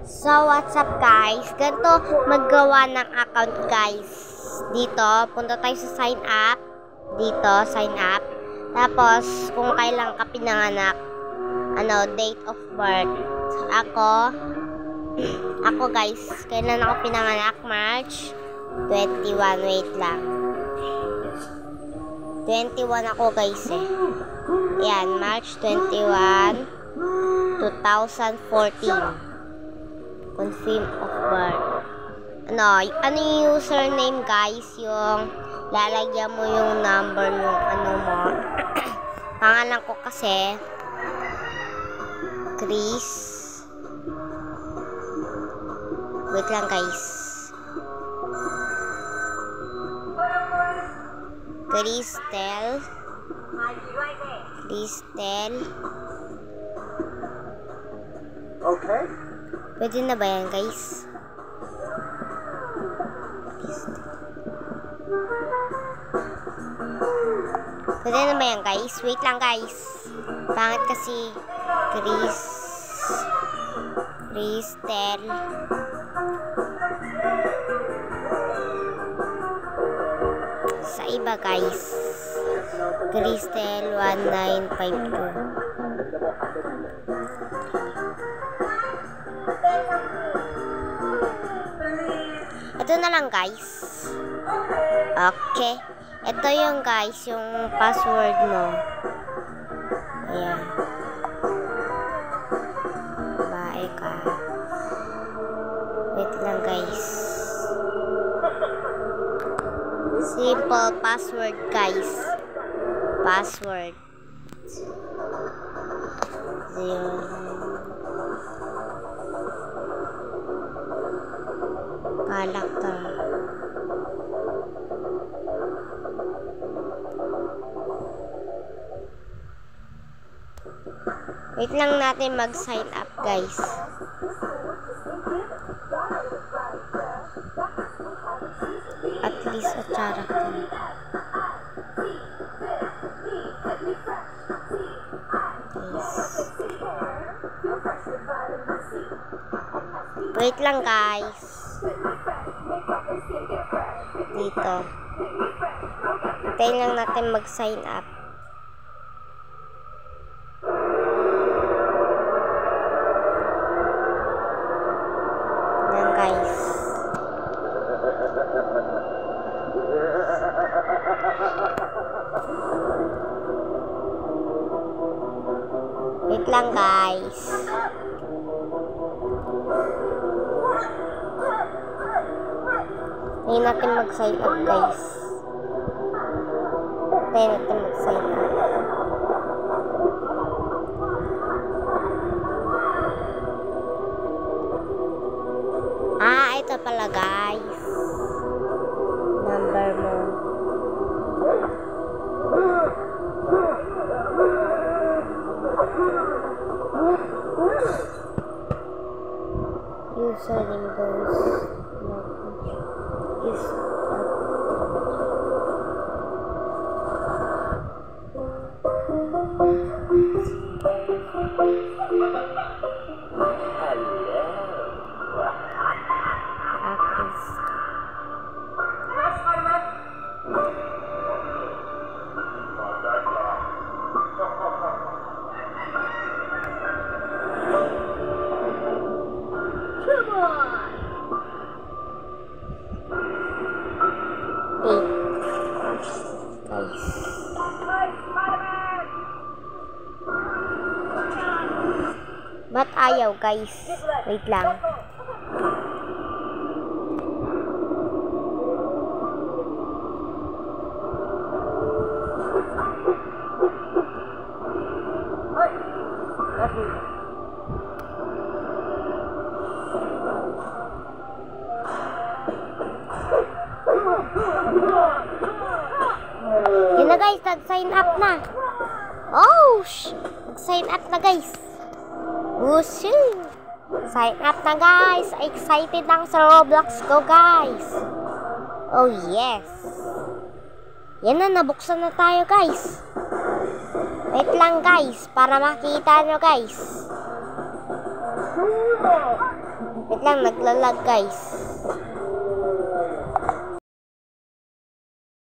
So, what's up guys? Ganito maggawa ng account guys. Dito, punta tayo sa sign up. Dito, sign up. Tapos, kung kailan ka pinanganak, date of birth. Ako guys, kailan ako pinanganak? March 21, wait lang. 21 ako guys eh. Ayan, March 21, 2014. Confirm of birth. Ano yung username guys? Yung lalagyan mo yung number yung mo. Pangalan ko kasi Chris. Wait lang guys. Cristel. Okay. Pwede na ba yan guys? Pwede na ba yan guys? Wait lang guys. Pangit kasi Cristel. Sa iba guys. Cristel 1952. Ito na lang guys. Okay. Ito yung guys, yung password mo. Ayan. Bae ka. Wait lang guys. Simple password guys. Password. 0. Character. Wait lang natin mag-sign up, guys. At least a character. Wait lang, guys. Dito. Hintayin lang natin mag-sign up. Yan guys. Wait lang guys. Hintayin natin mag-sign up guys. Hintayin natin mag-sign up. Ito pala guys. Number mo. Username goes. Ba't ayaw guys? Wait lang. Yun na guys, nag-sign up na. Oh, nag-sign up na guys. Wooshoo! Sign up na guys! Excited lang sa Roblox ko guys! Oh yes! Yan na, nabuksan na tayo guys! Wait lang guys, para makita nyo guys! Wait lang, naglalag guys.